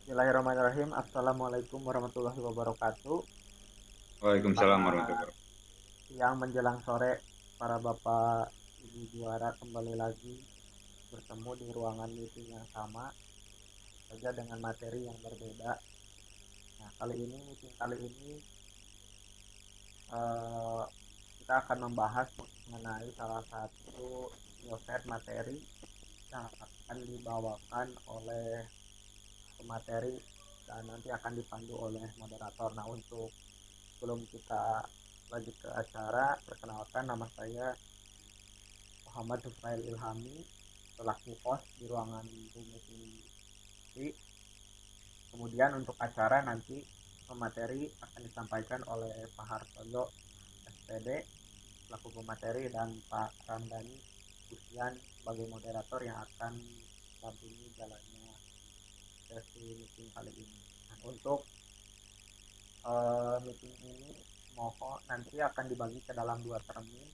Bismillahirrahmanirrahim. Assalamualaikum warahmatullahi wabarakatuh. Waalaikumsalam warahmatullahi Selamat wabarakatuh. siang menjelang sore para bapak ibu juara, kembali lagi bertemu di ruangan meeting yang sama saja dengan materi yang berbeda. Nah, kali ini eh, kita akan membahas mengenai salah satu dosen materi yang akan dibawakan oleh pemateri dan nanti akan dipandu oleh moderator. Nah, untuk sebelum kita lanjut ke acara, perkenalkan, nama saya Muhammad Rufail Ilhami, selaku host di ruangan Zoom ini. Kemudian untuk acara nanti pemateri akan disampaikan oleh Pak Hartoyo SPD selaku pemateri dan Pak Ramdhani Kusian sebagai moderator yang akan mendampingi jalannya sesi meeting kali ini. Nah, untuk meeting ini mohon nanti akan dibagi ke dalam dua termin.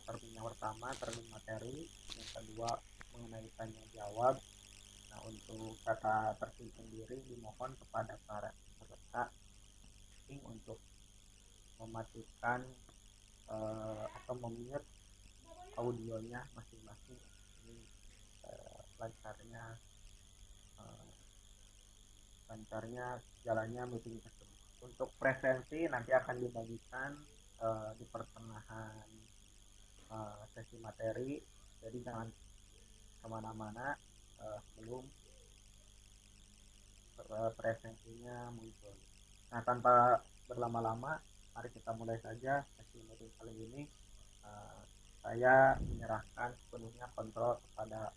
Termin yang pertama termin materi, yang kedua mengenai tanya jawab. Nah, untuk kata tertib sendiri dimohon kepada para peserta untuk mematikan atau memute audionya masing-masing. Ini lancarnya eh, lancarnya jalannya meeting tersebut. Untuk presensi nanti akan dibagikan di pertengahan sesi materi, jadi jangan kemana-mana sebelum presensinya muncul. Nah, tanpa berlama-lama, mari kita mulai saja sesi meeting kali ini. Uh, saya menyerahkan sepenuhnya kontrol kepada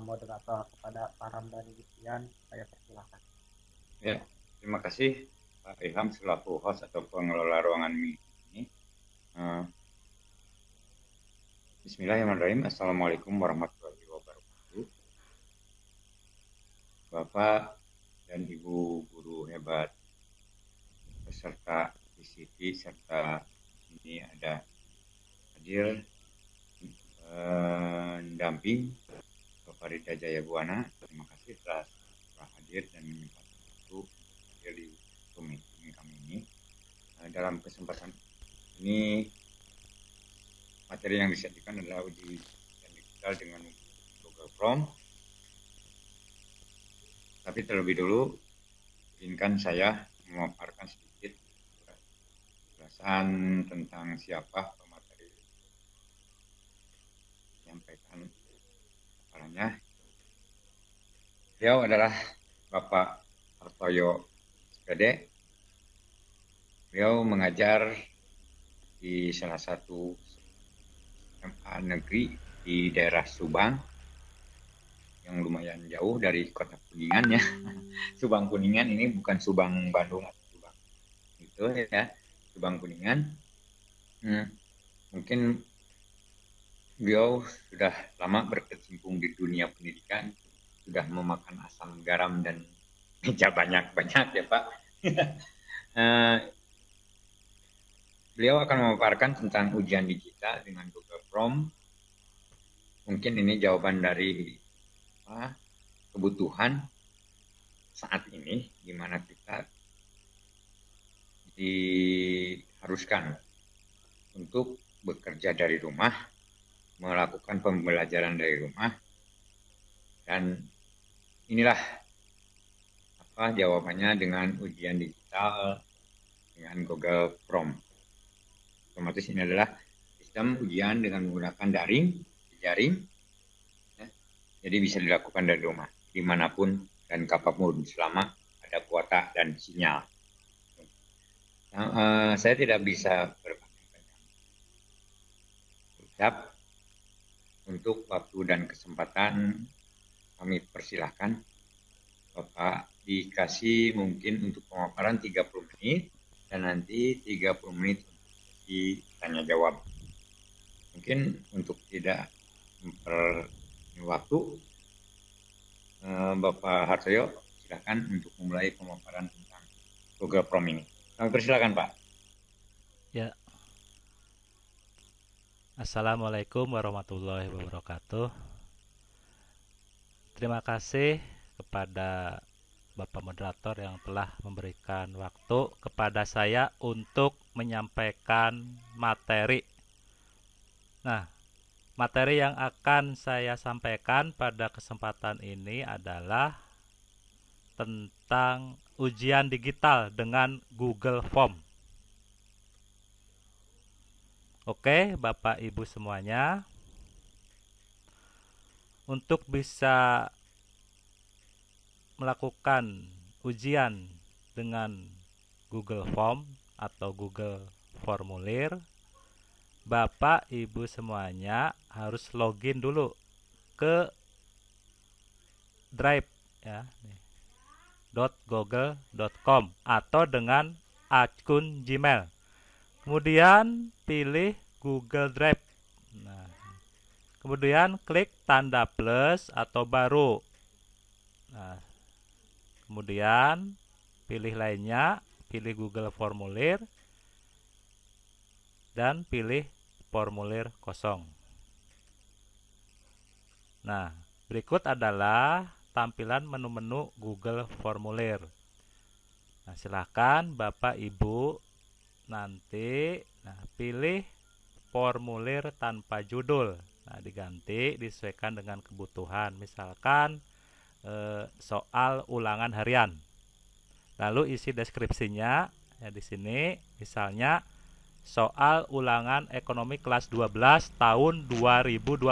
moderator, kepada Pak Ramdhani Gitian. Saya persilahkan. Ya, terima kasih Pak Ilham selaku host atau pengelola ruangan ini. Uh, Bismillahirrahmanirrahim. Assalamualaikum warahmatullahi wabarakatuh. Bapak dan Ibu guru hebat peserta PCT serta ini ada hadir pendamping Bapak Rida Jayabuana. Terima kasih telah hadir dan menyempatkan waktu hadir di meeting kami ini. Dalam kesempatan ini materi yang disajikan adalah uji digital dengan Google Chrome. Tapi terlebih dulu, izinkan saya memaparkan sedikit perasaan tentang siapa pemateri menyampaikan paparannya. Beliau adalah Bapak Hartoyo SPD. Beliau mengajar di salah satu SMA negeri di daerah Subang yang lumayan jauh dari kota Kuningan ya. Subang Kuningan ini bukan Subang Bandung atau Subang itu ya, Subang Kuningan. Mungkin beliau sudah lama berkecimpung di dunia pendidikan, sudah memakan asam garam dan meja banyak-banyak ya Pak. Beliau akan memaparkan tentang ujian digital dengan Google Chrome. Mungkin ini jawaban dari kebutuhan saat ini, di mana kita diharuskan untuk bekerja dari rumah, melakukan pembelajaran dari rumah, dan inilah jawabannya dengan ujian digital dengan Google Chrome. Otomatis ini adalah sistem ujian dengan menggunakan jaring, ya. Jadi bisa dilakukan dari rumah, dimanapun dan kapanpun selama ada kuota dan sinyal. Nah, saya tidak bisa berpanjang-panjang ucap. Untuk waktu dan kesempatan kami persilahkan Bapak dikasih mungkin untuk pemaparan 30 menit dan nanti 30 menit untuk sesi tanya jawab. Mungkin untuk tidak memperoleh waktu, Bapak Hartoyo silakan untuk memulai pemaparan tentang Google Chrome ini. Kami persilakan Pak. Ya, Assalamualaikum warahmatullahi wabarakatuh. Terima kasih kepada Bapak moderator yang telah memberikan waktu kepada saya untuk menyampaikan materi. Nah, materi yang akan saya sampaikan pada kesempatan ini adalah tentang ujian digital dengan Google Form. Oke, Bapak Ibu semuanya, untuk bisa melakukan ujian dengan Google Form atau Google Formulir, Bapak Ibu semuanya harus login dulu ke Drive ya, .google.com atau dengan akun Gmail. Kemudian pilih Google Drive. Nah, kemudian klik tanda plus atau baru. Nah, kemudian pilih lainnya, pilih Google Formulir dan pilih formulir kosong. Nah, berikut adalah tampilan menu-menu Google Formulir. Nah, silahkan Bapak Ibu nanti pilih formulir tanpa judul. Nah, diganti disesuaikan dengan kebutuhan. Misalkan soal ulangan harian. Lalu isi deskripsinya ya di sini, misalnya soal ulangan ekonomi kelas 12 tahun 2020.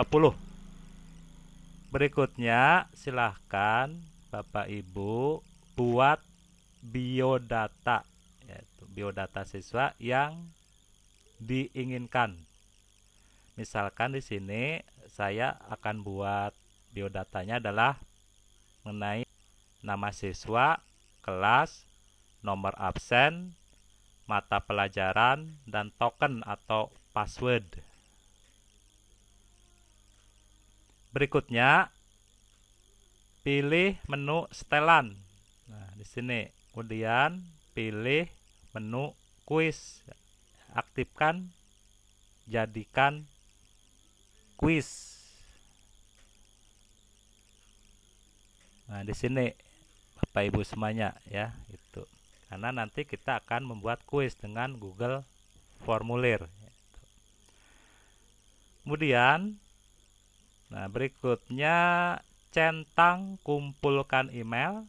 Berikutnya silahkan Bapak Ibu buat biodata, yaitu biodata siswa yang diinginkan. Misalkan di sini saya akan buat biodatanya adalah mengenai nama siswa, kelas, nomor absen, mata pelajaran, dan token atau password. Berikutnya, pilih menu setelan. Nah, di sini. Kemudian pilih menu kuis. Aktifkan, jadikan kuis. Nah, di sini Bapak Ibu semuanya ya, itu. Karena nanti kita akan membuat kuis dengan Google Formulir. Kemudian, nah berikutnya centang kumpulkan email.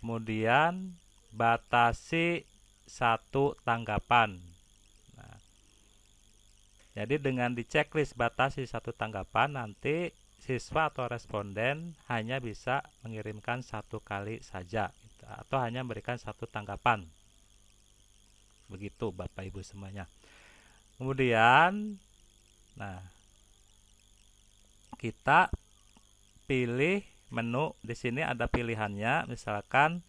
Kemudian batasi 1 tanggapan. Nah, jadi dengan di checklist batasi 1 tanggapan, nanti siswa atau responden hanya bisa mengirimkan 1 kali saja gitu, atau hanya memberikan 1 tanggapan. Begitu Bapak Ibu semuanya. Kemudian nah, kita pilih menu. Di sini ada pilihannya, misalkan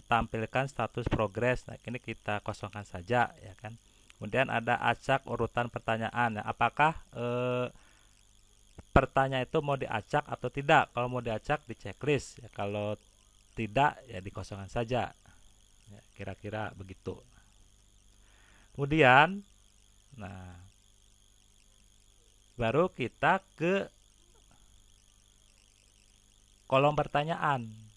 tampilkan status progres. Nah, ini kita kosongkan saja ya kan. Kemudian ada acak urutan pertanyaan. Nah, apakah pertanyaan itu mau diacak atau tidak? Kalau mau diacak di checklist ya, kalau tidak ya dikosongkan saja ya, kira-kira begitu. Kemudian nah baru kita ke kolom pertanyaan.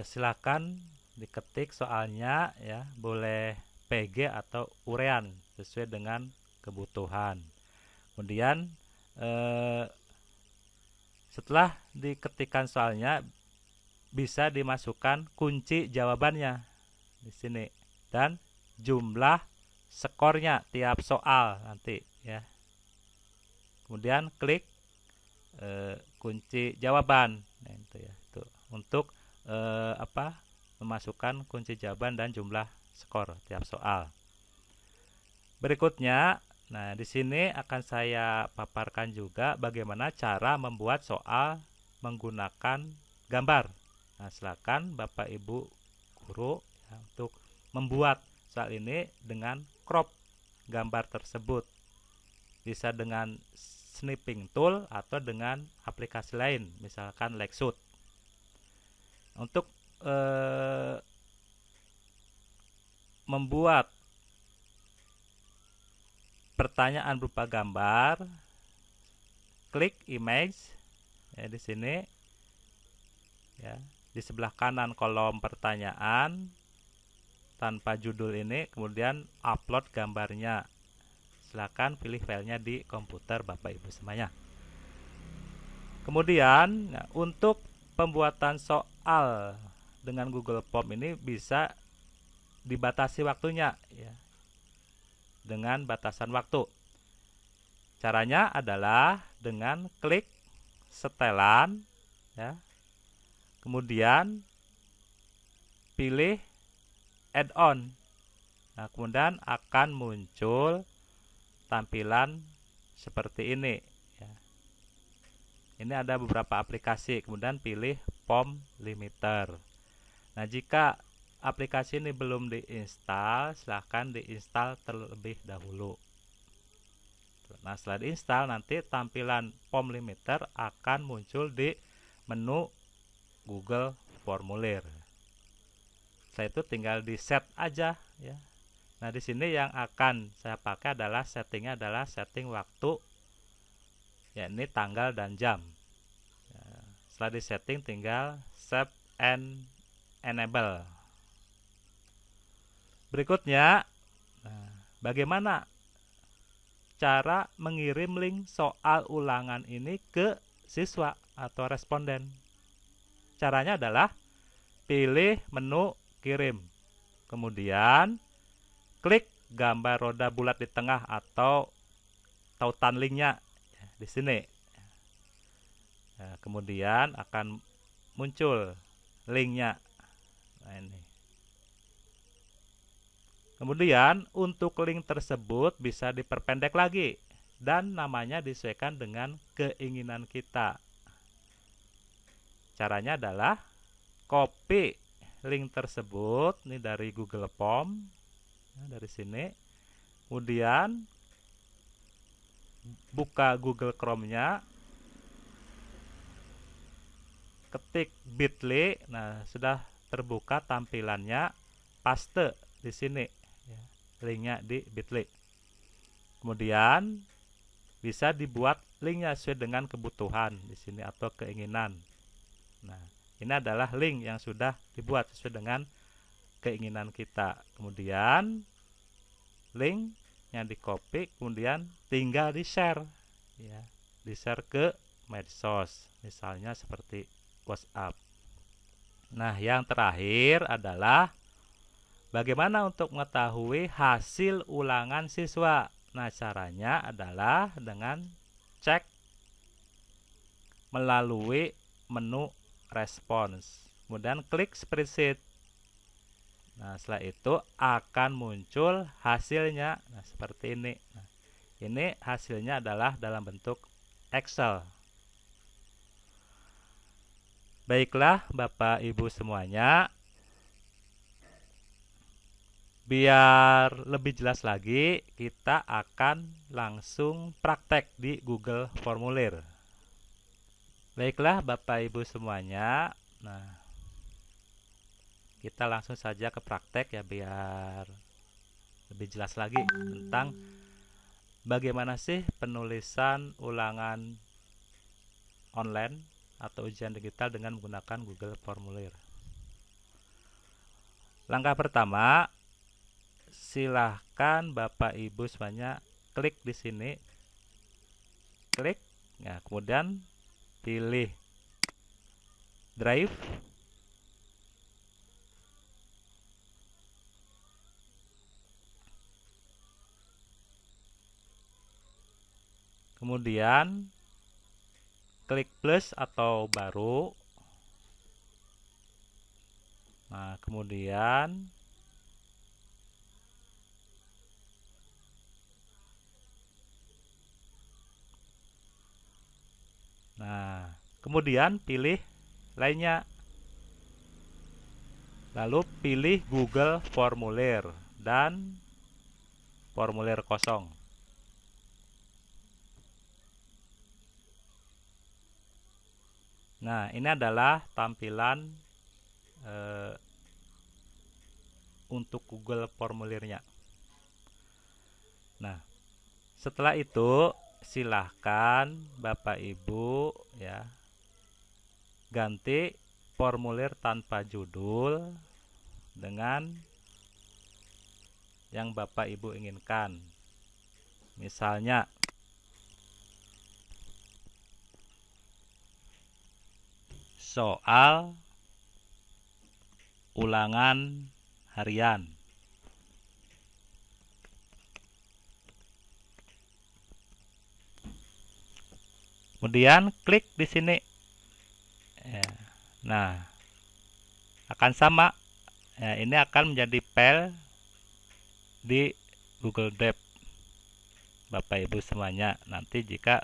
Silakan diketik soalnya ya, boleh PG atau urean sesuai dengan kebutuhan. Kemudian setelah diketikkan soalnya, bisa dimasukkan kunci jawabannya di sini dan jumlah skornya tiap soal nanti ya. Kemudian klik kunci jawaban. Nah, itu ya, itu untuk memasukkan kunci jawaban dan jumlah skor tiap soal. Berikutnya, nah di sini akan saya paparkan juga bagaimana cara membuat soal menggunakan gambar. Nah, silakan Bapak Ibu guru ya, untuk membuat soal ini dengan crop gambar tersebut. Bisa dengan snipping tool atau dengan aplikasi lain, misalkan Lexut. Untuk membuat pertanyaan berupa gambar, klik image ya, di sini ya, di sebelah kanan kolom pertanyaan tanpa judul ini, kemudian upload gambarnya. Silakan pilih filenya di komputer Bapak Ibu semuanya. Kemudian ya, untuk pembuatan soal dengan Google Form ini bisa dibatasi waktunya ya, dengan batasan waktu. Caranya adalah dengan klik setelan ya. Kemudian pilih add-on. Nah, kemudian akan muncul tampilan seperti ini ya. Ini ada beberapa aplikasi, kemudian pilih form limiter. Nah, jika aplikasi ini belum diinstal, silahkan diinstal terlebih dahulu. Nah, setelah diinstal nanti tampilan form limiter akan muncul di menu Google Formulir. Setelah itu tinggal di set aja ya. Nah, di sini yang akan saya pakai adalah settingnya adalah setting waktu, yakni tanggal dan jam. Setelah di setting tinggal save and enable. Berikutnya, bagaimana cara mengirim link soal ulangan ini ke siswa atau responden? Caranya adalah pilih menu kirim, kemudian klik gambar roda bulat di tengah atau tautan linknya di sini. Nah, kemudian akan muncul linknya. Nah, ini. Kemudian untuk link tersebut bisa diperpendek lagi dan namanya disesuaikan dengan keinginan kita. Caranya adalah copy link tersebut ini dari Google Form, nah, dari sini. Kemudian buka Google Chrome-nya, ketik bit.ly. Nah, sudah terbuka tampilannya, paste di sini ya, linknya di bit.ly. Kemudian bisa dibuat linknya sesuai dengan kebutuhan di sini atau keinginan. Nah, ini adalah link yang sudah dibuat sesuai dengan keinginan kita. Kemudian link yang di copy, kemudian tinggal di share ya, di share ke medsos, misalnya seperti WhatsApp. Nah, yang terakhir adalah bagaimana untuk mengetahui hasil ulangan siswa. Nah, caranya adalah dengan cek melalui menu respons, kemudian klik spreadsheet. Nah, setelah itu akan muncul hasilnya. Nah, seperti ini. Nah, ini hasilnya adalah dalam bentuk Excel. Baiklah Bapak Ibu semuanya, biar lebih jelas lagi kita akan langsung praktek di Google Formulir. Baiklah Bapak Ibu semuanya, nah kita langsung saja ke praktek ya biar lebih jelas lagi tentang bagaimana sih penulisan ulangan online atau ujian digital dengan menggunakan Google Formulir. Langkah pertama, silahkan Bapak Ibu semuanya klik di sini, klik, ya, kemudian pilih Drive, kemudian klik plus atau baru. Nah, kemudian pilih lainnya. Lalu pilih Google Formulir dan formulir kosong. Nah, ini adalah tampilan untuk Google Formulirnya. Nah, setelah itu silahkan Bapak Ibu ya ganti formulir tanpa judul dengan yang Bapak Ibu inginkan. Misalnya soal ulangan harian. Kemudian klik di sini. Ya. Nah, akan sama. Ya, ini akan menjadi file di Google Drive Bapak Ibu semuanya. Nanti jika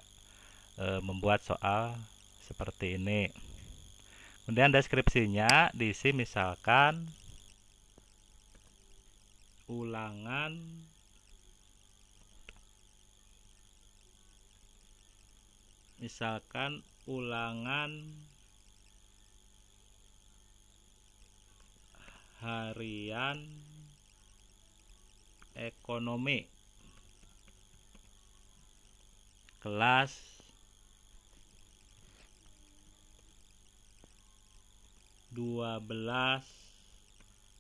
membuat soal seperti ini. Kemudian deskripsinya diisi misalkan ulangan harian ekonomi kelas 12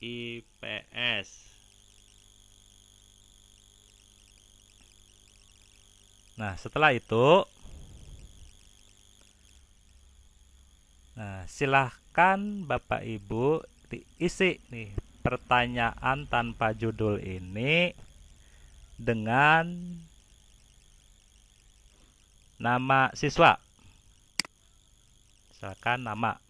IPS. Nah, setelah itu silahkan Bapak Ibu diisi nih pertanyaan tanpa judul ini dengan nama siswa. Misalkan nama.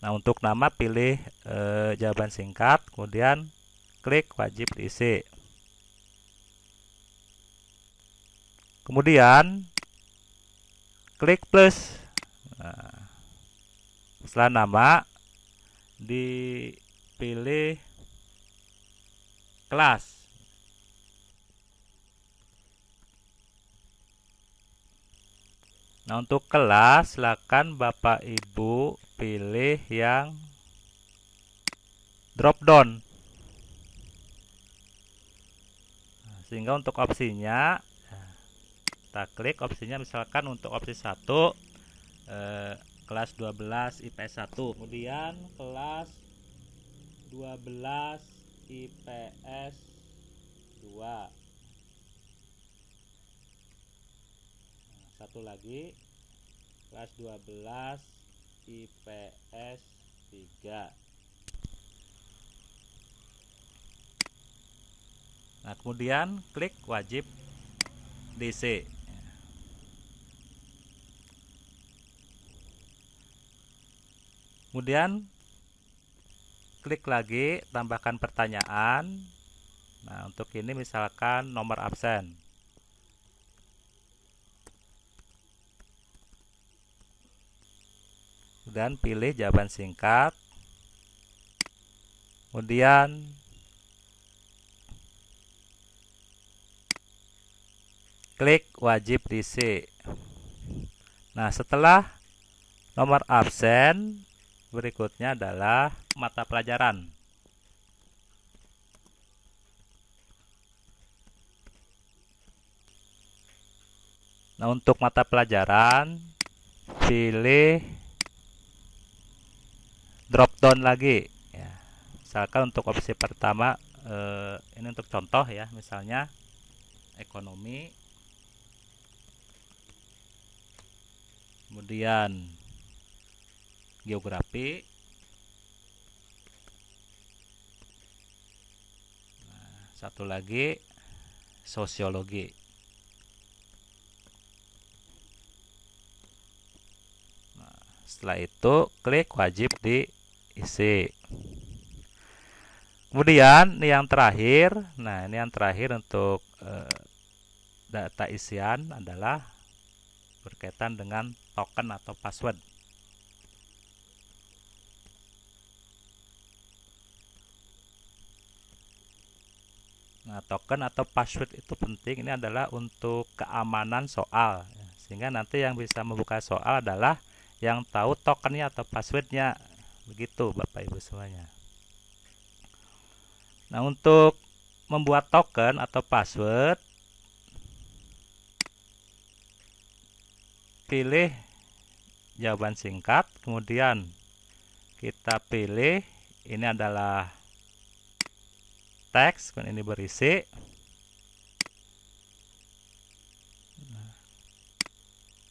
Nah, untuk nama pilih jawaban singkat, kemudian klik wajib diisi. Kemudian klik plus. Nah, setelah nama dipilih kelas. Nah, untuk kelas silakan Bapak Ibu pilih yang drop down. Nah, sehingga untuk opsinya kita klik opsinya, misalkan untuk opsi 1 kelas 12 IPS 1, kemudian kelas 12 IPS 2. Nah, satu lagi kelas 12 IPS 3. Nah, kemudian klik wajib DC. Kemudian klik lagi tambahkan pertanyaan. Nah, untuk ini misalkan nomor absen. Dan pilih jawaban singkat. Kemudian klik wajib diisi. Nah, setelah nomor absen, berikutnya adalah mata pelajaran. Nah, untuk mata pelajaran pilih drop down lagi ya. Misalkan untuk opsi pertama ini untuk contoh ya, misalnya ekonomi, kemudian geografi, nah, satu lagi sosiologi. Nah, setelah itu klik wajib diisi. Kemudian ini yang terakhir. Nah, ini yang terakhir untuk data isian adalah berkaitan dengan token atau password. Nah, token atau password itu penting. Ini adalah untuk keamanan soal, sehingga nanti yang bisa membuka soal adalah yang tahu tokennya atau passwordnya. Begitu Bapak Ibu semuanya. Nah, untuk membuat token atau password, pilih jawaban singkat, kemudian kita pilih ini adalah teks, dan ini berisi.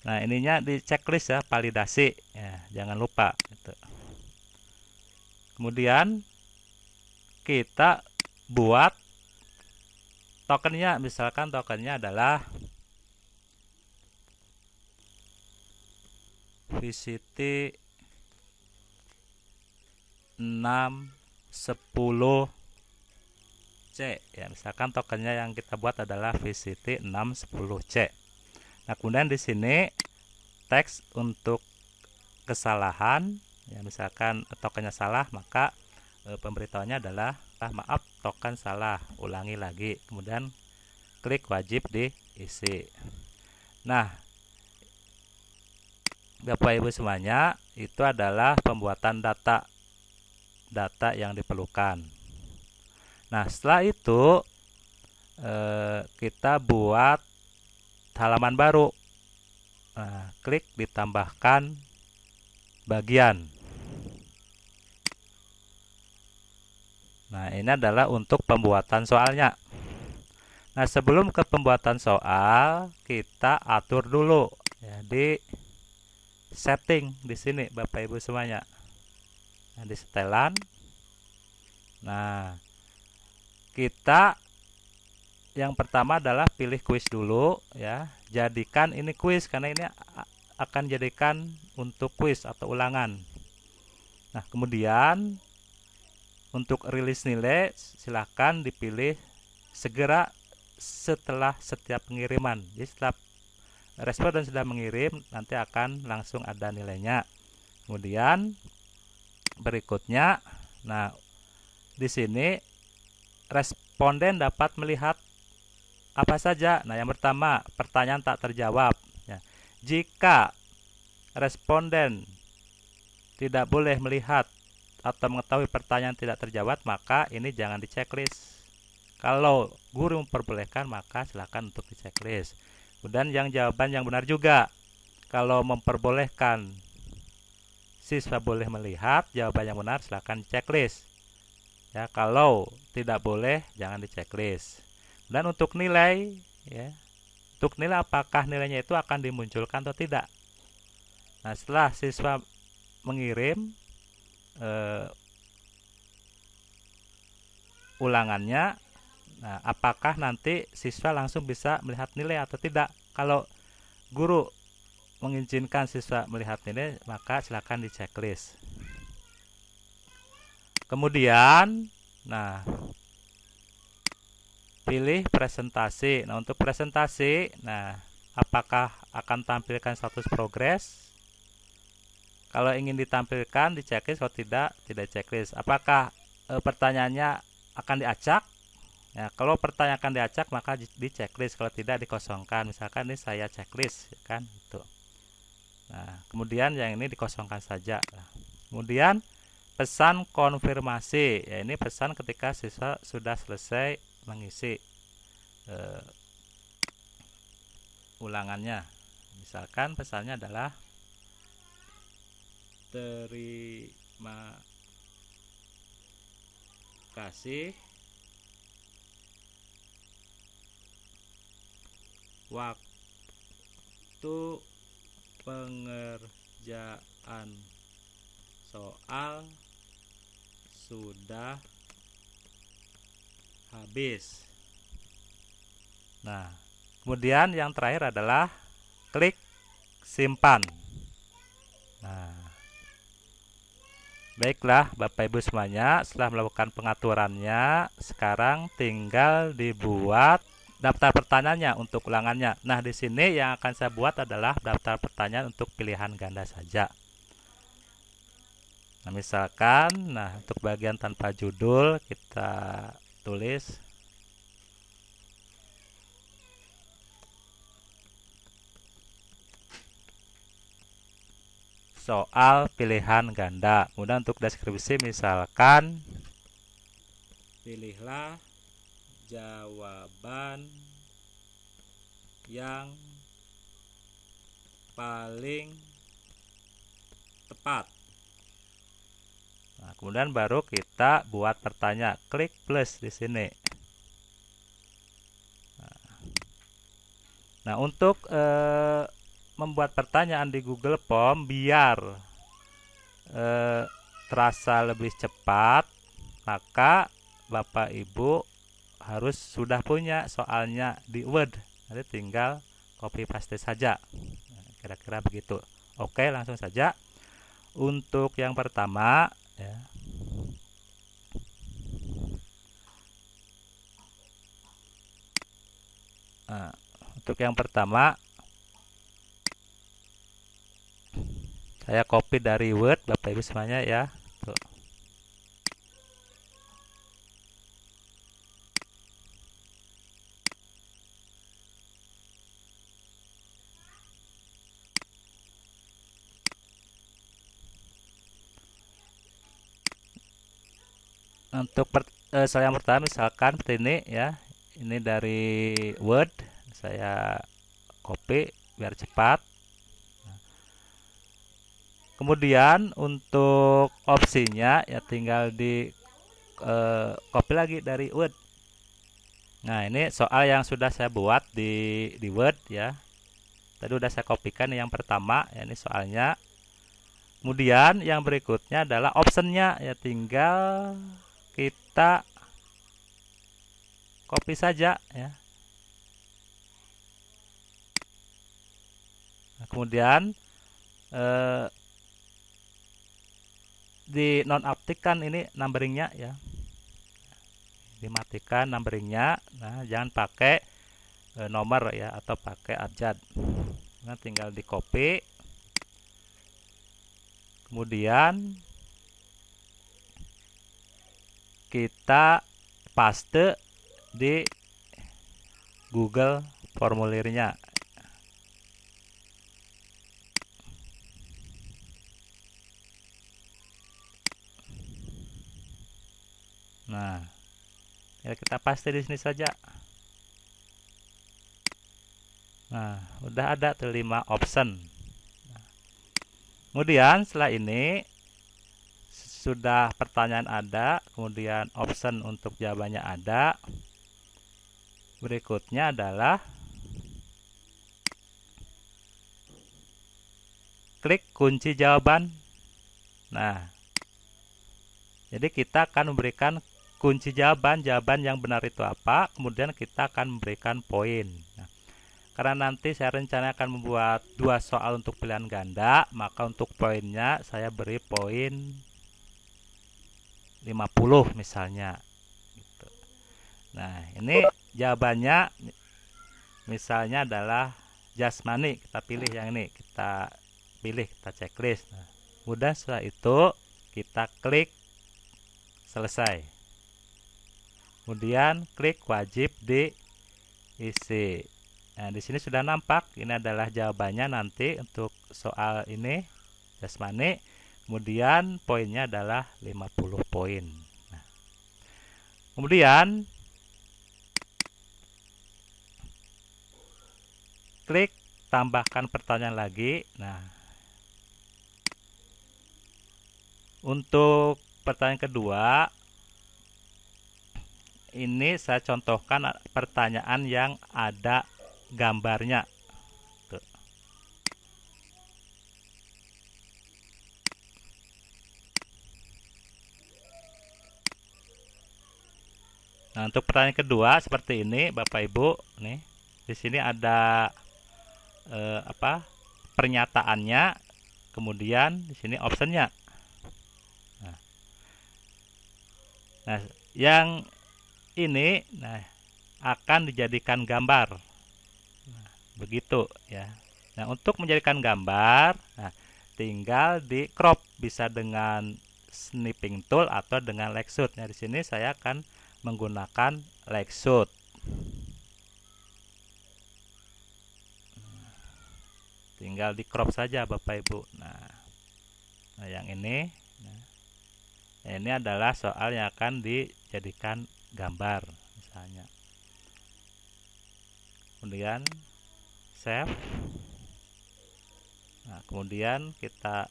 Nah, ininya di checklist ya, validasi ya, jangan lupa gitu. Kemudian kita buat tokennya, misalkan tokennya adalah VCT 610C ya, misalkan tokennya yang kita buat adalah VCT 610C. Nah, kemudian di sini teks untuk kesalahan ya, misalkan tokennya salah, maka pemberitahuannya adalah maaf, token salah, ulangi lagi, kemudian klik wajib diisi. Nah, Bapak Ibu semuanya, itu adalah pembuatan data yang diperlukan. Nah, setelah itu kita buat halaman baru. Nah, klik ditambahkan bagian. Nah, ini adalah untuk pembuatan soalnya. Nah, sebelum ke pembuatan soal, kita atur dulu ya di setting di sini Bapak Ibu semuanya. Nah, di setelan. Nah, kita yang pertama adalah pilih kuis dulu ya. Jadikan ini kuis karena ini akan jadikan untuk kuis atau ulangan. Nah, kemudian untuk rilis nilai silahkan dipilih segera setelah setiap pengiriman. Jadi setelah responden sudah mengirim, nanti akan langsung ada nilainya. Kemudian berikutnya, nah di sini responden dapat melihat apa saja. Nah, yang pertama, pertanyaan tak terjawab ya. Jika responden tidak boleh melihat atau mengetahui pertanyaan tidak terjawab, maka ini jangan di checklist. Kalau guru memperbolehkan, maka silakan untuk di checklist. Kemudian yang jawaban yang benar juga. Kalau memperbolehkan siswa boleh melihat, jawaban yang benar silakan di checklist. Ya, kalau tidak boleh jangan di checklist. Dan untuk nilai ya. Untuk nilai, apakah nilainya itu akan dimunculkan atau tidak. Nah, setelah siswa mengirim ulangannya, nah, apakah nanti siswa langsung bisa melihat nilai atau tidak. Kalau guru mengizinkan siswa melihat nilai, maka silakan di checklist. Kemudian, nah, pilih presentasi. Nah, untuk presentasi, nah, apakah akan tampilkan status progres? Kalau ingin ditampilkan di checklist, kalau tidak checklist. Apakah pertanyaannya akan diacak? Ya, kalau pertanyaan akan diacak, maka di checklist. Kalau tidak, dikosongkan. Misalkan ini saya checklist, ya kan? Itu. Nah, kemudian yang ini dikosongkan saja. Nah, kemudian pesan konfirmasi. Ya, ini pesan ketika siswa sudah selesai mengisi ulangannya. Misalkan pesannya adalah terima kasih waktu pengerjaan soal sudah habis. Nah, kemudian yang terakhir adalah klik simpan. Nah, baiklah Bapak Ibu semuanya, setelah melakukan pengaturannya, sekarang tinggal dibuat daftar pertanyaannya untuk ulangannya. Nah, di sini yang akan saya buat adalah daftar pertanyaan untuk pilihan ganda saja. Nah, misalkan, nah, untuk bagian tanpa judul kita tulis soal pilihan ganda. Kemudian untuk deskripsi misalkan pilihlah jawaban yang paling tepat. Nah, kemudian baru kita buat pertanyaan, klik plus di sini. Nah, untuk membuat pertanyaan di Google Form biar terasa lebih cepat, maka Bapak Ibu harus sudah punya soalnya di Word. Nanti tinggal copy paste saja. Nah, kira-kira begitu. Oke, langsung saja. Untuk yang pertama, ya. Nah, untuk yang pertama, saya copy dari Word, Bapak Ibu semuanya ya. Tuh. Untuk soal yang pertama misalkan seperti ini ya. Ini dari Word, saya copy biar cepat. Kemudian untuk opsinya ya tinggal di copy lagi dari Word. Nah, ini soal yang sudah saya buat di Word ya. Tadi udah saya kopikan yang pertama, ya, ini soalnya. Kemudian yang berikutnya adalah optionnya, ya tinggal kita copy saja ya. Nah, kemudian dinonaktifkan ini numberingnya ya, dimatikan numberingnya. Nah, jangan pakai nomor ya atau pakai abjad. Nah, tinggal di copy, kemudian kita paste di Google formulirnya. Nah, ya kita paste di sini saja. Nah, udah ada tuh 5 option. Nah, kemudian setelah ini sudah pertanyaan ada, kemudian option untuk jawabannya ada. Berikutnya adalah klik kunci jawaban. Nah, jadi kita akan memberikan kunci jawaban yang benar itu apa, kemudian kita akan memberikan poin. Nah, karena nanti saya rencana akan membuat 2 soal untuk pilihan ganda, maka untuk poinnya saya beri poin 50 misalnya gitu. Nah, ini jawabannya misalnya adalah jasmani. Kita pilih yang ini, kita checklist. Nah, kemudian setelah itu kita klik selesai, kemudian klik wajib diisi. Nah, di sini sudah nampak ini adalah jawabannya nanti untuk soal ini jasmani. Kemudian poinnya adalah 50 poin. Nah, kemudian klik tambahkan pertanyaan lagi. Nah, untuk pertanyaan kedua, ini saya contohkan pertanyaan yang ada gambarnya. Tuh. Nah, untuk pertanyaan kedua seperti ini, Bapak Ibu, nih di sini ada pernyataannya, kemudian di sini optionnya. Nah, yang ini akan dijadikan gambar. Nah, begitu ya. Nah, untuk menjadikan gambar, tinggal di crop, bisa dengan snipping tool atau dengan Lexcut. Nah, di sini saya akan menggunakan Lexcut. Tinggal di crop saja Bapak Ibu. Nah, yang ini, ini adalah soal yang akan dijadikan gambar misalnya. kemudian save. Nah, kemudian kita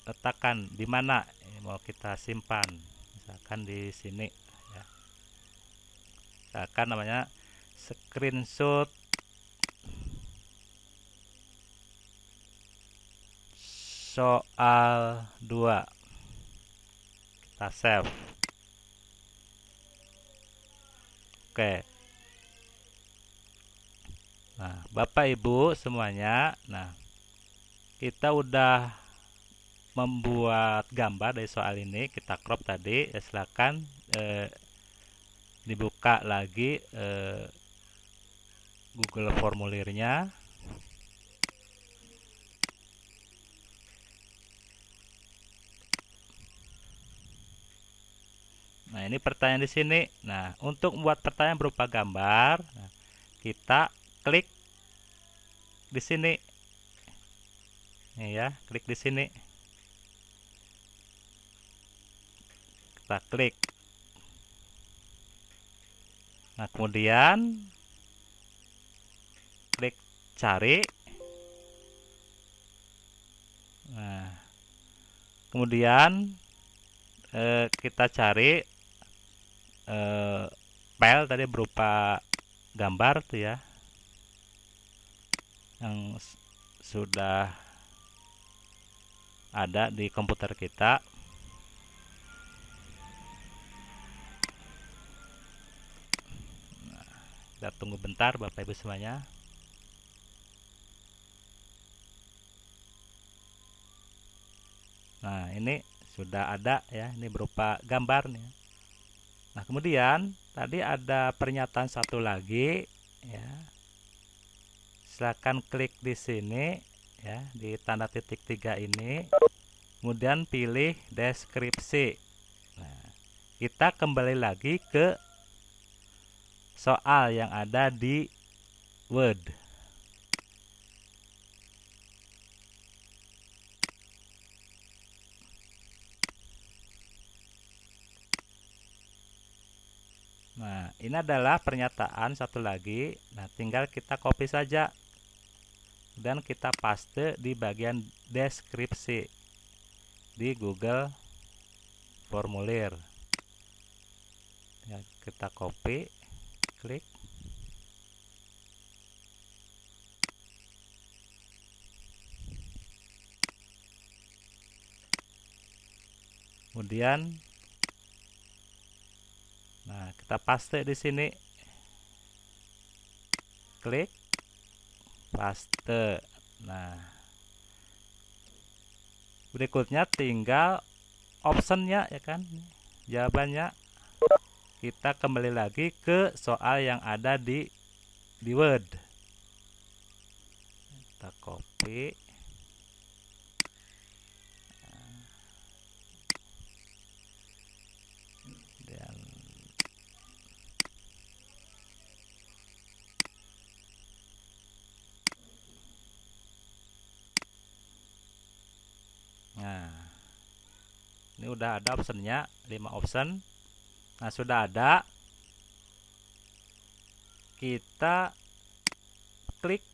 letakkan di mana mau kita simpan, misalkan di sini ya. Misalkan namanya screenshot soal 2, kita save. Oke. Nah, Bapak Ibu semuanya, nah kita udah membuat gambar dari soal ini, kita crop tadi. Ya, silakan dibuka lagi Google formulirnya. Nah, ini pertanyaan di sini. Nah, untuk membuat pertanyaan berupa gambar, nah, kita klik di sini. Nih ya, klik di sini. Kita klik. Nah, kemudian klik cari. Nah, kemudian kita cari file tadi berupa gambar tuh ya, yang sudah ada di komputer kita. Nah, kita tunggu bentar Bapak Ibu semuanya. Nah, ini sudah ada ya, ini berupa gambar nih. Nah, kemudian tadi ada pernyataan satu lagi ya. Silakan klik di sini ya, di tanda titik 3 ini. Kemudian pilih deskripsi. Nah, kita kembali lagi ke soal yang ada di Word. Nah, ini adalah pernyataan satu lagi. Nah, tinggal kita copy saja dan kita paste di bagian deskripsi di Google formulir. Ya, kita copy, klik. Kemudian nah, kita paste di sini. Klik paste. Nah, berikutnya tinggal optionnya ya kan, jawabannya. Kita kembali lagi ke soal yang ada di Word. Kita copy. Dan nah, ini udah ada optionnya, 5 option. Nah, sudah ada. Kita klik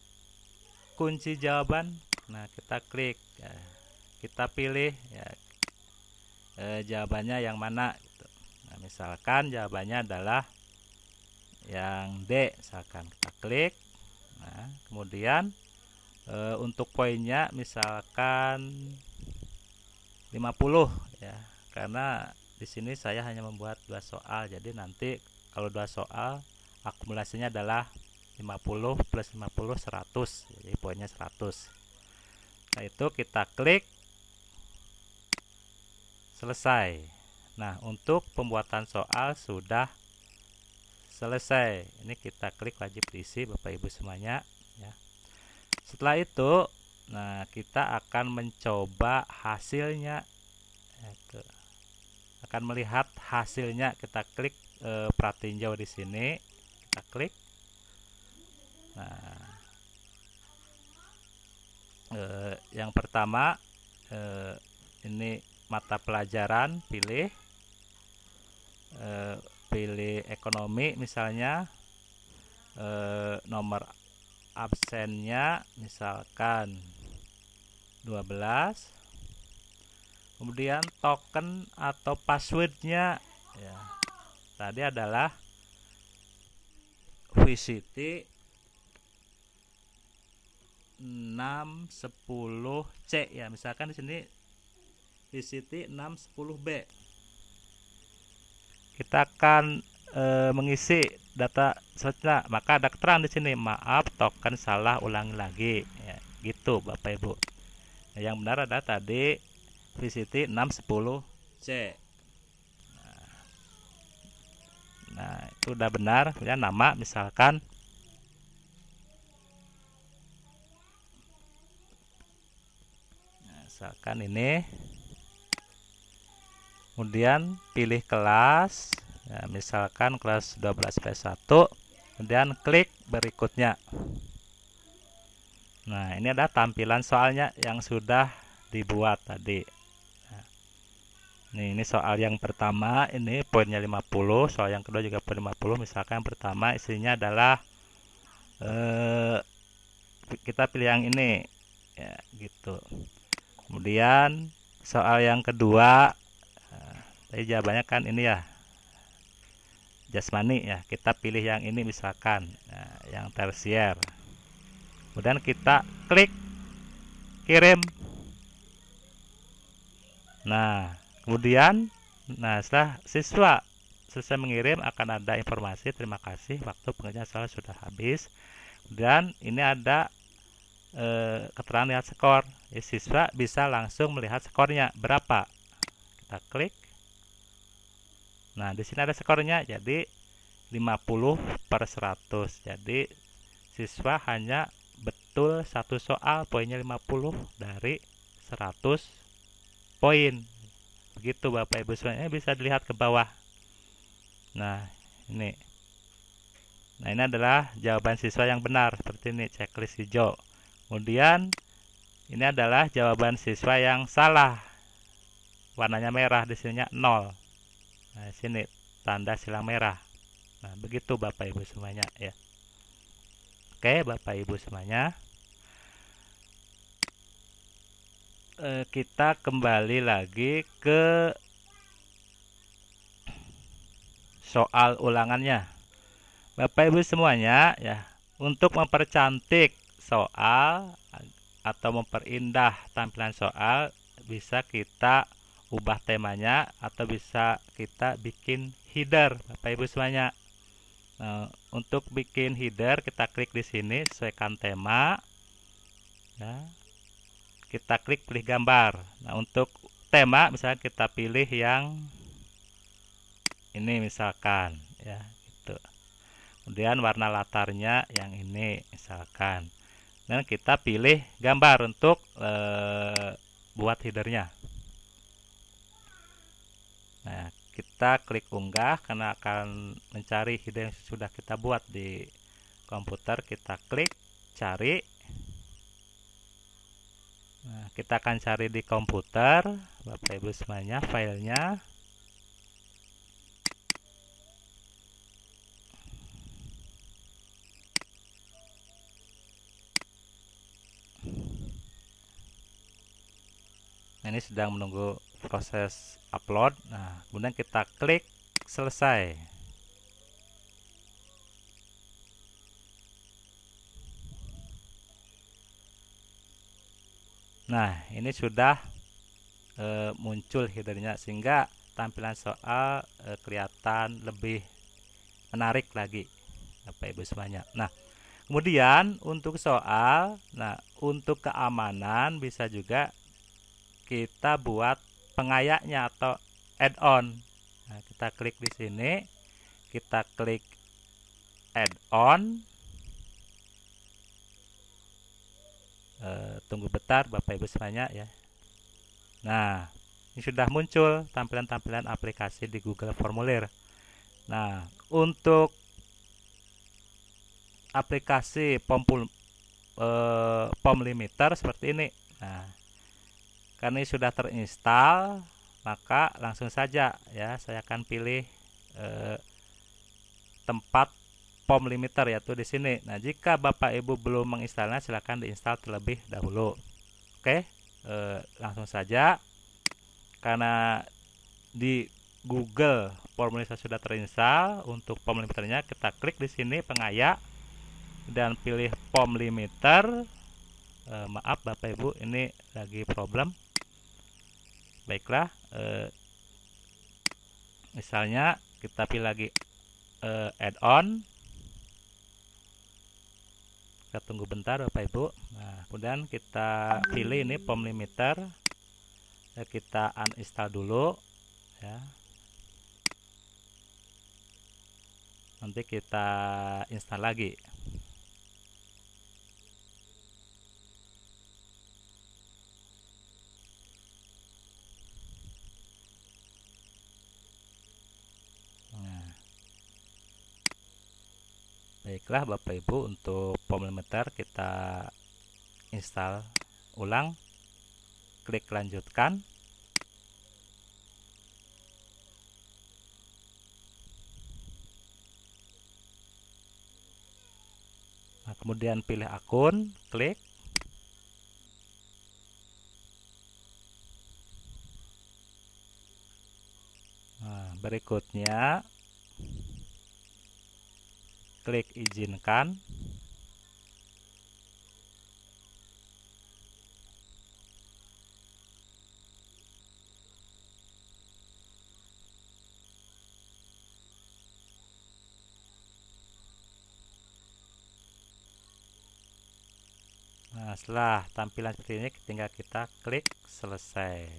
kunci jawaban. Nah, kita klik ya. Kita pilih ya, jawabannya yang mana gitu. Nah, misalkan jawabannya adalah yang D, misalkan kita klik. Nah, kemudian untuk poinnya misalkan 50 ya, karena di sini saya hanya membuat 2 soal, jadi nanti kalau 2 soal akumulasinya adalah 50 plus 50 100, jadi poinnya 100. Nah, itu kita klik selesai. Nah, untuk pembuatan soal sudah selesai. Ini kita klik wajib diisi Bapak Ibu semuanya ya. Setelah itu, nah kita akan mencoba hasilnya. Itu akan melihat hasilnya. Kita klik pratinjau di sini. Kita klik. Nah, yang pertama ini mata pelajaran, pilih pilih ekonomi misalnya, nomor absennya misalkan 12, kemudian token atau passwordnya ya tadi adalah VCT 610C ya, misalkan di sini VCT 610B. Kita akan mengisi data selanjutnya, maka ada keterangan di sini, maaf token salah, ulangi lagi ya, gitu Bapak Ibu. Nah, yang benar adalah tadi VCT 610C. Nah, itu udah benar ya. Nama misalkan ini, kemudian pilih kelas ya, misalkan kelas 12P1, kemudian klik berikutnya. Nah, ini ada tampilan soalnya yang sudah dibuat tadi. Nah, ini soal yang pertama, ini poinnya 50, soal yang kedua juga poin 50. Misalkan yang pertama isinya adalah kita pilih yang ini ya, gitu. Kemudian soal yang kedua, tadi jawabannya kan ini ya, jasmani ya, kita pilih yang ini misalkan yang tersier. Kemudian kita klik kirim. Nah, kemudian setelah siswa selesai mengirim akan ada informasi, terima kasih, waktu pengerjaan soal sudah habis. Kemudian ini ada keterangan lihat skor. Siswa bisa langsung melihat skornya berapa. Kita klik. Nah, di sini ada skornya, jadi 50/100. Jadi siswa hanya betul satu soal, poinnya 50 dari 100 poin. Begitu Bapak Ibu semuanya, bisa dilihat ke bawah. Nah, ini. Nah, ini adalah jawaban siswa yang benar, seperti ini checklist hijau. Kemudian ini adalah jawaban siswa yang salah. Warnanya merah, di sininya 0. Nah, sini tanda silang merah. Nah, begitu Bapak Ibu semuanya ya. Oke, Bapak Ibu semuanya. Kita kembali lagi ke soal ulangannya. Bapak Ibu semuanya ya, untuk mempercantik soal atau memperindah tampilan soal, bisa kita ubah temanya atau bisa kita bikin header Bapak Ibu semuanya. Nah, untuk bikin header kita klik di sini, sesuaikan tema ya. Kita klik pilih gambar. Nah, untuk tema misalnya kita pilih yang ini misalkan ya, gitu. Kemudian warna latarnya yang ini misalkan. Dan kita pilih gambar untuk buat headernya. Nah, kita klik unggah karena akan mencari header yang sudah kita buat di komputer. Kita klik cari. Nah, kita akan cari di komputer Bapak Ibu semuanya filenya. Nah, ini sedang menunggu proses upload. Nah, kemudian kita klik selesai. Nah, ini sudah muncul headernya, sehingga tampilan soal kelihatan lebih menarik lagi Bapak Ibu semuanya. Nah, kemudian untuk soal, nah untuk keamanan bisa juga kita buat pengayaknya atau add-on. Nah, kita klik di sini, kita klik add-on. Tunggu bentar Bapak Ibu semuanya ya. Nah, ini sudah muncul tampilan-tampilan aplikasi di Google Formulir. Nah, untuk aplikasi POM limiter seperti ini. Nah, karena ini sudah terinstall, maka langsung saja ya saya akan pilih tempat POM limiter, yaitu di sini. Nah, jika Bapak Ibu belum menginstalnya, silahkan diinstal terlebih dahulu. Oke, langsung saja. Karena di Google POM limiter sudah terinstall, untuk POM limiternya kita klik di sini pengayak dan pilih POM limiter. Maaf Bapak Ibu, ini lagi problem. Baiklah, misalnya kita pilih lagi add-on. Kita tunggu bentar Bapak Ibu. Nah, kemudian kita pilih ini POM limiter. Kita uninstall dulu ya. Nanti kita install lagi. Nah, baiklah Bapak Ibu, untuk POM limiter kita install ulang. Klik lanjutkan. Nah, kemudian pilih akun, klik. Nah, berikutnya klik izinkan. Nah, setelah tampilan seperti ini, tinggal kita klik selesai.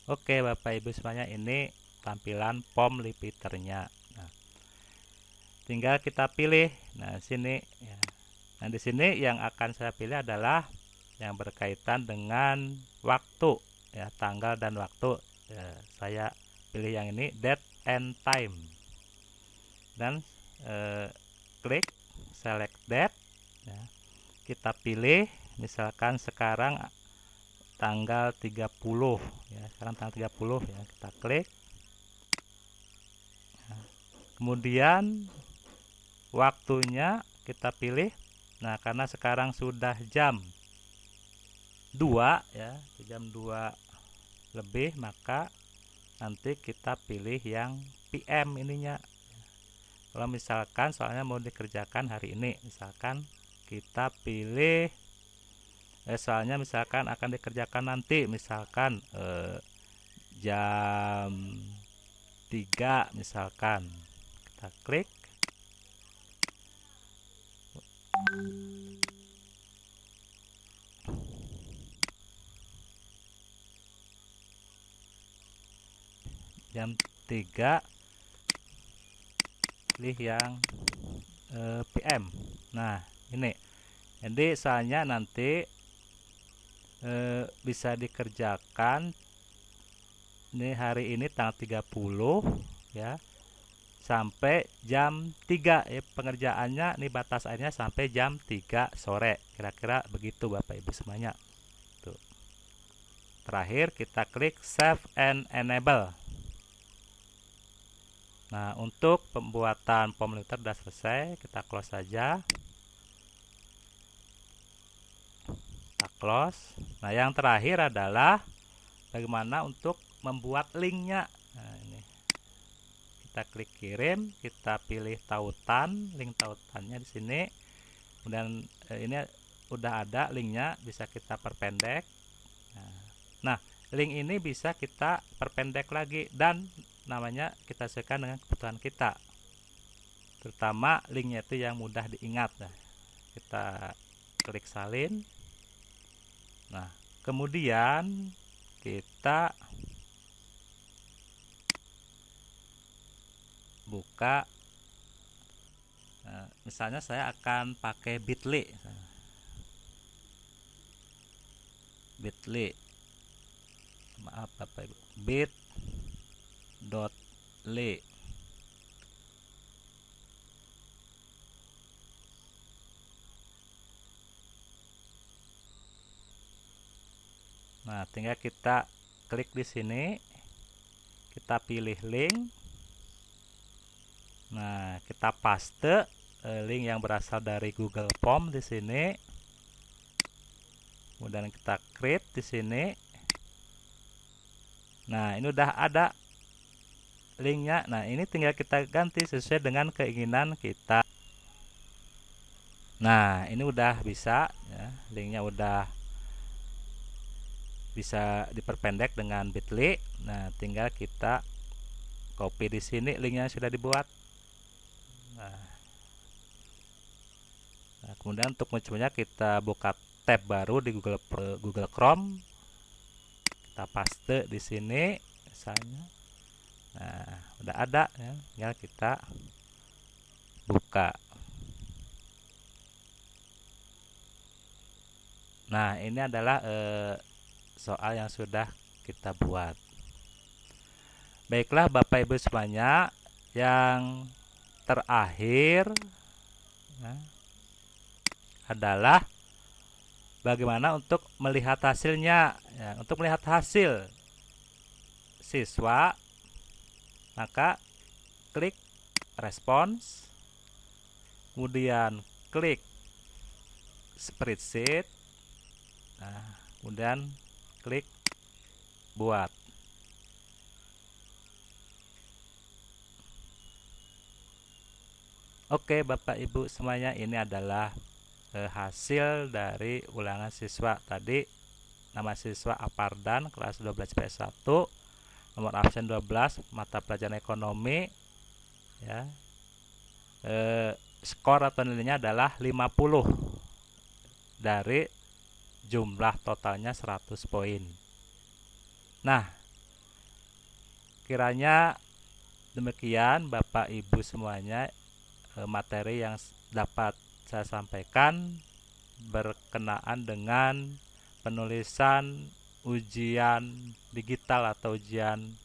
Oke Bapak Ibu semuanya, ini tampilan POM limiternya. Nah, tinggal kita pilih. Nah, sini ya. Nah, di sini yang akan saya pilih adalah yang berkaitan dengan waktu ya, tanggal dan waktu. Ya, saya pilih yang ini, date and time. Dan klik select date ya. Kita pilih misalkan sekarang tanggal 30 ya, sekarang tanggal 30 ya, kita klik. Nah, kemudian waktunya kita pilih. Nah, karena sekarang sudah jam 2 ya, jam 2 lebih, maka nanti kita pilih yang PM ininya. Kalau misalkan soalnya mau dikerjakan hari ini, misalkan kita pilih soalnya misalkan akan dikerjakan nanti, misalkan jam 3 misalkan, kita klik. Jam 3 pilih yang PM. Nah, ini jadi soalnya nanti bisa dikerjakan ini hari ini tanggal 30 ya, sampai jam 3 ya, pengerjaannya ini batas akhirnya sampai jam 3 sore, kira-kira begitu Bapak Ibu semuanya. Tuh. Terakhir kita klik save and enable. Nah, untuk pembuatan POM limiter sudah selesai, kita close saja. Kita close. Nah, yang terakhir adalah bagaimana untuk membuat linknya. Nah, ini kita klik kirim, kita pilih tautan, link tautannya di sini. Kemudian ini udah ada linknya, bisa kita perpendek. Nah, link ini bisa kita perpendek lagi dan namanya kita sesuaikan dengan kebutuhan kita, terutama linknya itu yang mudah diingat. Nah, kita klik salin. Nah, kemudian kita buka. Nah, misalnya saya akan pakai Bitly. Maaf Bapak Ibu, bit.ly. Nah, tinggal kita klik di sini, kita pilih link. Nah, kita paste link yang berasal dari Google Form di sini. Kemudian kita create di sini. Nah, ini udah ada linknya. Nah, ini tinggal kita ganti sesuai dengan keinginan kita. Nah, ini udah bisa ya, linknya udah bisa diperpendek dengan bit.ly. Nah, tinggal kita copy di sini linknya sudah dibuat. Nah, kemudian untuk mencobanya kita buka tab baru di Google Chrome. Kita paste di sini misalnya. Nah, udah ada ya, tinggal kita buka. Nah, ini adalah soal yang sudah kita buat. Baiklah Bapak Ibu semuanya, yang terakhir adalah bagaimana untuk melihat hasilnya. Ya, untuk melihat hasil siswa, maka klik respons, kemudian klik spreadsheet, kemudian klik buat. Oke Bapak Ibu semuanya, ini adalah hasil dari ulangan siswa tadi. Nama siswa Apardan, kelas 12 PS1, nomor absen 12, mata pelajaran ekonomi ya. Skor atau nilainya adalah 50 dari jumlah totalnya 100 poin. Nah, kiranya demikian Bapak Ibu semuanya materi yang dapat saya sampaikan berkenaan dengan penulisan ujian digital atau ujian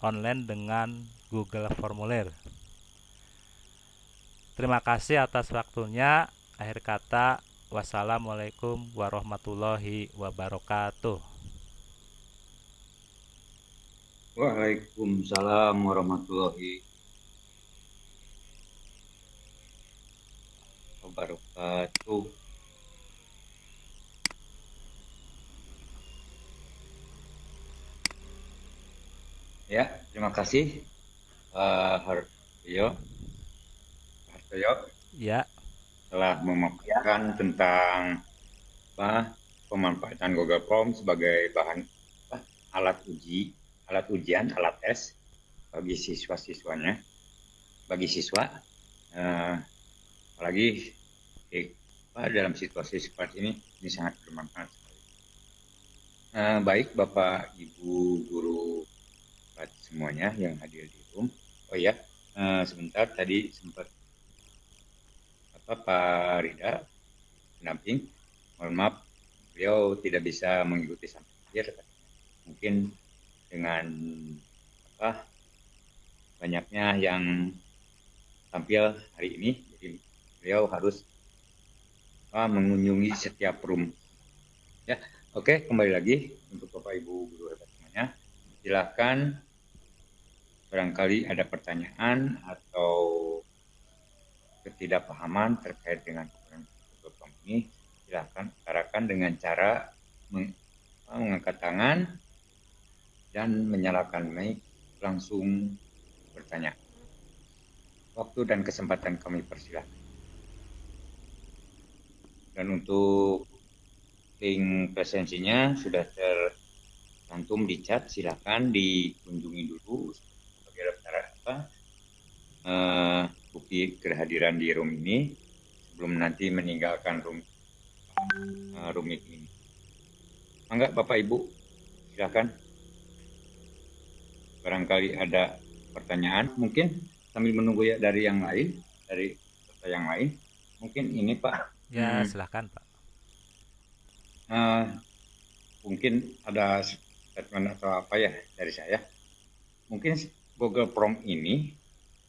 online dengan Google Formulir. Terima kasih atas waktunya. Akhir kata, wassalamualaikum warahmatullahi wabarakatuh. Waalaikumsalam warahmatullahi wabarakatuh. Ya, terima kasih Hartoyo Ya, telah memaparkan tentang pemanfaatan Google Form sebagai bahan alat ujian, alat tes bagi siswa-siswanya, bagi siswa, apalagi dalam situasi seperti ini sangat bermanfaat sekali. Baik Bapak Ibu guru semuanya yang hadir di room. Oh ya, sebentar tadi sempat Pak Rida pendamping, mohon maaf beliau tidak bisa mengikuti sampai akhir. Mungkin dengan banyaknya yang tampil hari ini, jadi beliau harus mengunjungi setiap room. Ya, oke, kembali lagi untuk Bapak Ibu guru hebat semuanya. Silakan barangkali ada pertanyaan atau ketidakpahaman terkait dengan Google Form ini, silakan utarakan dengan cara mengangkat tangan dan menyalakan mic, langsung bertanya. Waktu dan kesempatan kami persilahkan. Dan untuk link presensinya sudah tercantum di chat, silakan dikunjungi dulu sebagai daftar bukti kehadiran di room ini sebelum nanti meninggalkan room meeting ini. Mangga Bapak Ibu, silakan. Barangkali ada pertanyaan, mungkin sambil menunggu ya dari yang lain, dari peserta yang lain. Mungkin ini Pak. ya silahkan Pak. Mungkin ada statement atau apa ya dari saya. Mungkin Google Form ini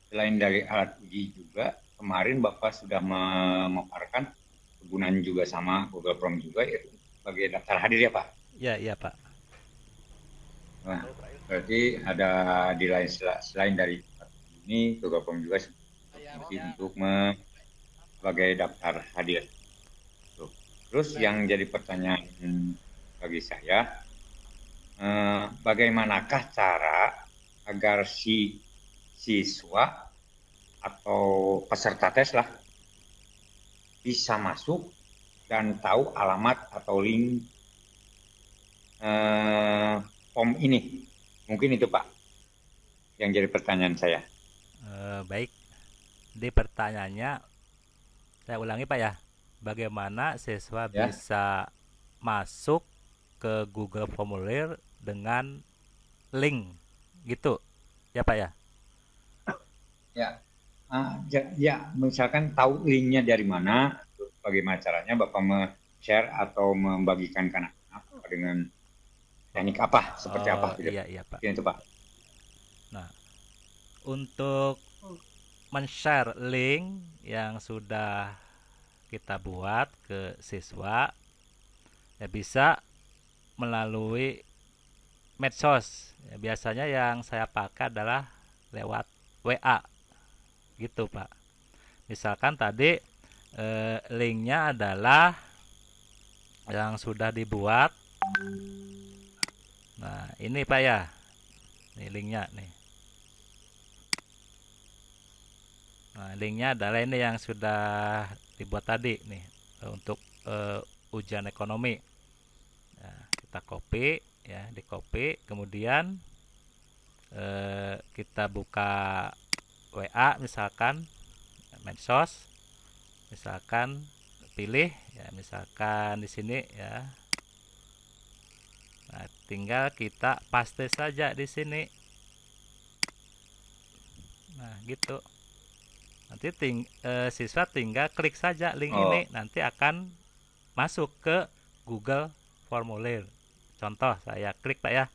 selain dari alat uji juga, kemarin Bapak sudah memaparkan kegunaan juga sama Google Form juga ya, sebagai daftar hadir ya Pak? Iya Pak. Nah, berarti ada di lain selain dari ini Google Form juga Jadi untuk sebagai daftar hadir. Tuh. Terus yang jadi pertanyaan bagi saya, bagaimanakah cara agar si siswa atau peserta tes lah bisa masuk dan tahu alamat atau link form ini? Mungkin itu Pak yang jadi pertanyaan saya. Baik, di pertanyaannya saya ulangi Pak ya. Bagaimana siswa Ya, bisa masuk ke Google Formulir dengan link gitu ya Pak ya? ya, misalkan tahu linknya dari mana, bagaimana caranya Bapak share atau membagikan ke anak-anak dengan teknik apa, seperti Oh apa gitu. iya iya Pak. Mungkin itu Pak. Nah, untuk men-share link yang sudah kita buat ke siswa ya bisa melalui medsos. Ya, biasanya yang saya pakai adalah lewat WA gitu Pak. Misalkan tadi linknya adalah yang sudah dibuat. Nah ini Pak ya, ini linknya nih. Nah linknya adalah ini yang sudah dibuat tadi nih untuk ujian ekonomi. Nah, kita copy ya, di copy, kemudian kita buka WA misalkan medsos, misalkan pilih ya, misalkan di sini ya. Nah, tinggal kita paste saja di sini. Nah, gitu. Nanti siswa tinggal klik saja link ini, Oh, nanti akan masuk ke Google Formulir. Contoh saya klik Pak ya.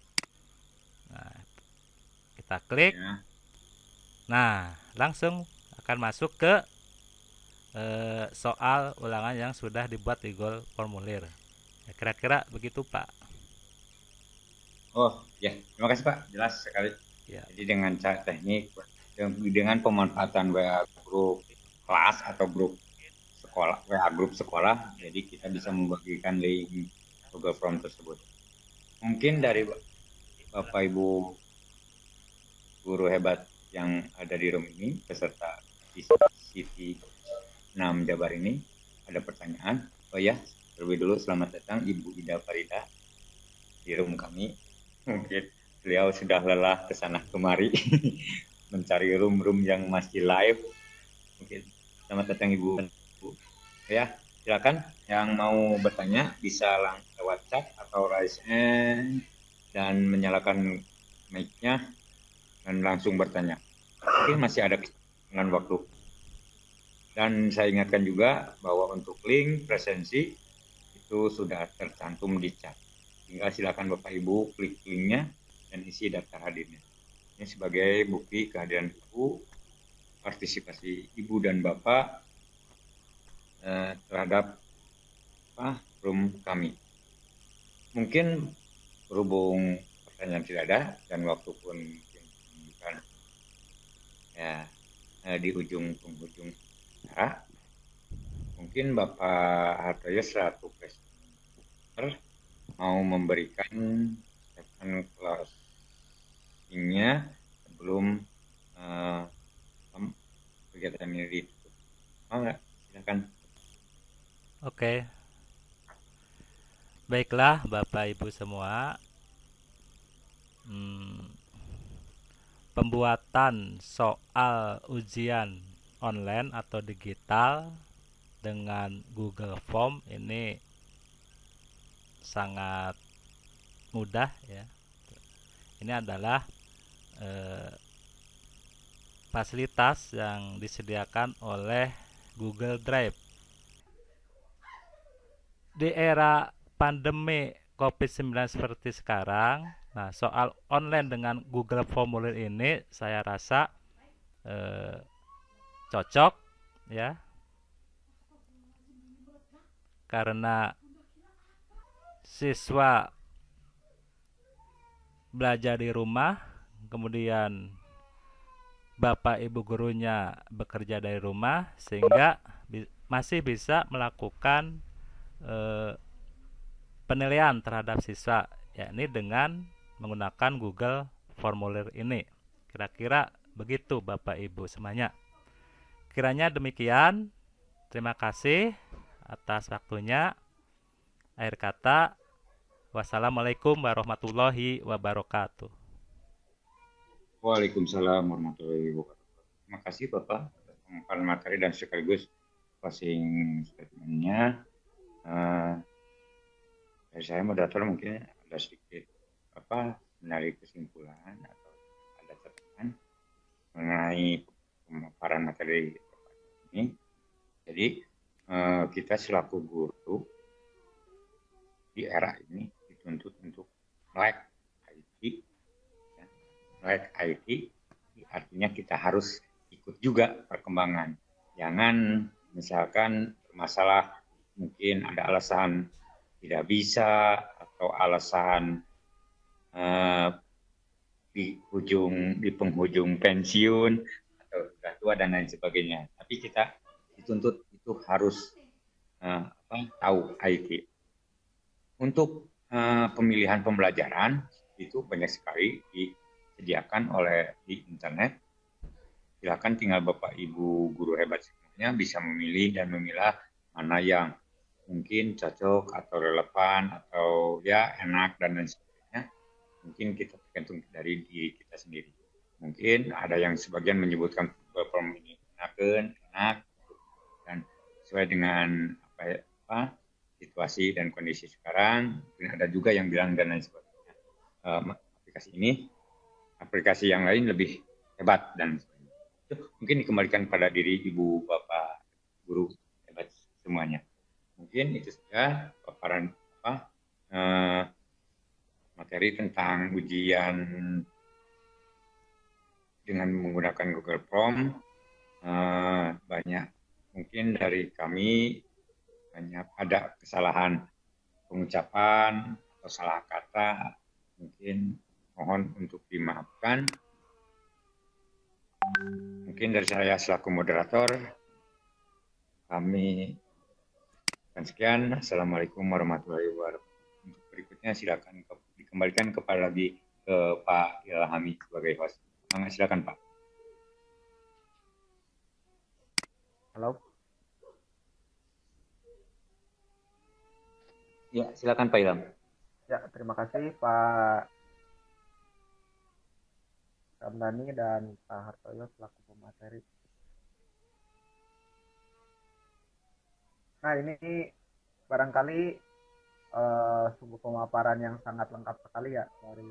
Nah, kita klik. ya. Nah, langsung akan masuk ke soal ulangan yang sudah dibuat di Google Formulir. Ya, kira-kira begitu Pak. Oh, ya. Terima kasih Pak. Jelas sekali. Ya, Jadi dengan cara teknik, dengan pemanfaatan WA grup kelas atau grup sekolah, WA grup sekolah, jadi kita bisa membagikan link Google Form tersebut. Mungkin dari Bapak Ibu guru hebat yang ada di room ini, peserta City 6 Jabar ini, ada pertanyaan. Oh ya, terlebih dulu selamat datang Ibu Ida Farida di room kami. Mungkin beliau sudah lelah ke sana kemari mencari room-room yang masih live. Mungkin selamat datang Ibu. Ya, silakan yang mau bertanya bisa langsung lewat chat atau raise hand dan menyalakan mic-nya dan langsung bertanya. Mungkin masih ada dengan waktu. Dan saya ingatkan juga bahwa untuk link presensi itu sudah tercantum di chat. Tinggal silakan Bapak Ibu klik linknya dan isi daftar hadirnya. Ini sebagai bukti kehadiran Ibu, partisipasi Ibu dan Bapak terhadap room kami. Mungkin berhubung pertanyaan tidak ada dan waktu pun bukan ya di ujung penghujung acara, mungkin Bapak Hartoyo selaku presenter mau memberikan statement closing-nya sebelum kegiatan ini ditutup. Mau nggak? Silakan. oke. Baiklah Bapak Ibu semua. Hmm, pembuatan soal ujian online atau digital dengan Google Form ini sangat mudah ya. Ini adalah eh, fasilitas yang disediakan oleh Google Drive. Di era pandemi COVID-19 seperti sekarang, nah soal online dengan Google Formulir ini saya rasa cocok ya, karena siswa belajar di rumah, kemudian Bapak Ibu gurunya bekerja dari rumah sehingga masih bisa melakukan eh, penilaian terhadap siswa, yakni dengan menggunakan Google Formulir ini. Kira-kira begitu Bapak Ibu semuanya. Kiranya demikian. Terima kasih atas waktunya. Akhir kata, wassalamualaikum warahmatullahi wabarakatuh. Waalaikumsalam warahmatullahi wabarakatuh. Terima kasih Bapak atas pemaparan materi dan sekaligus closing statement-nya. Dari saya moderator mungkin ada sedikit menarik kesimpulan atau ada catatan mengenai pemaparan materi ini. Jadi kita selaku guru di era ini dituntut untuk melek IT. Melek IT artinya kita harus ikut juga perkembangan. Jangan misalkan masalah mungkin ada alasan tidak bisa atau alasan di penghujung pensiun atau sudah tua dan lain sebagainya. Tapi kita dituntut itu harus tahu IT. Untuk pemilihan pembelajaran itu banyak sekali disediakan oleh di internet. Silakan tinggal Bapak Ibu guru hebat semuanya bisa memilih dan memilah mana yang mungkin cocok atau relevan atau ya enak dan lain sebagainya. Mungkin kita tergantung dari diri kita sendiri. Mungkin ada yang sebagian menyebutkan platform ini enak dan sesuai dengan situasi dan kondisi sekarang. Mungkin ada juga yang bilang dan lain sebagainya. Aplikasi yang lain lebih hebat dan sebagainya. Itu mungkin dikembalikan pada diri Ibu Bapak guru hebat semuanya. Mungkin itu saja paparan materi tentang ujian dengan menggunakan Google Form. Banyak mungkin dari kami banyak ada kesalahan pengucapan atau salah kata, mungkin mohon untuk dimaafkan. Mungkin dari saya selaku moderator, kami dan sekian. Assalamualaikum warahmatullahi wabarakatuh. Untuk berikutnya silakan dikembalikan kepada Pak Ilhami sebagai host. Silakan Pak. Halo. Ya, silakan Pak Ilham. Ya, terima kasih Pak Ramdhani dan Pak Hartoyo selaku pemateri. Nah, ini barangkali sungguh pemaparan yang sangat lengkap sekali ya dari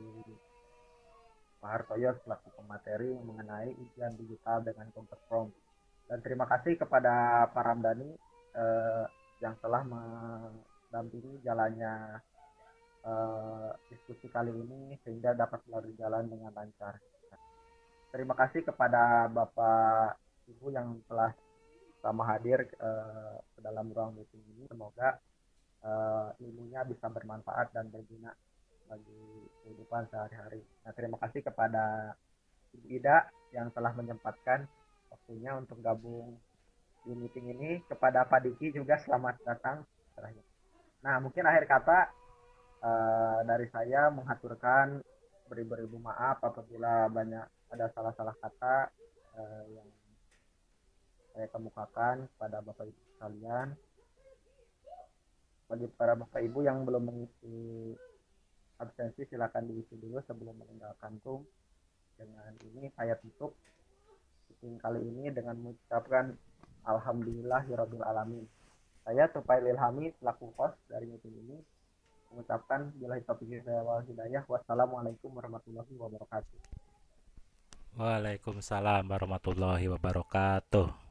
Pak Hartoyo selaku pemateri mengenai ujian digital dengan Google Form. Dan terima kasih kepada Pak Ramdhani yang telah mendampingi jalannya diskusi kali ini sehingga dapat berjalan dengan lancar. Terima kasih kepada Bapak Ibu yang telah sama hadir ke dalam ruang meeting ini. Semoga ilmunya bisa bermanfaat dan berguna bagi kehidupan sehari-hari. Nah, terima kasih kepada Ibu Ida yang telah menyempatkan waktunya untuk gabung di meeting ini. Kepada Pak Diki juga selamat datang. Nah, mungkin akhir kata dari saya menghaturkan beribu-ribu maaf apabila banyak ada salah-salah kata yang saya kemukakan kepada Bapak Ibu sekalian. Bagi para Bapak Ibu yang belum mengisi absensi silakan diisi dulu sebelum meninggalkan room. Dengan ini saya tutup meeting kali ini dengan mengucapkan alhamdulillahirabbil alamin. Saya Tufail Ilhami selaku host dari meeting ini mengucapkan billahi taufiq wal hidayah. Wassalamualaikum warahmatullahi wabarakatuh. Waalaikumsalam warahmatullahi wabarakatuh.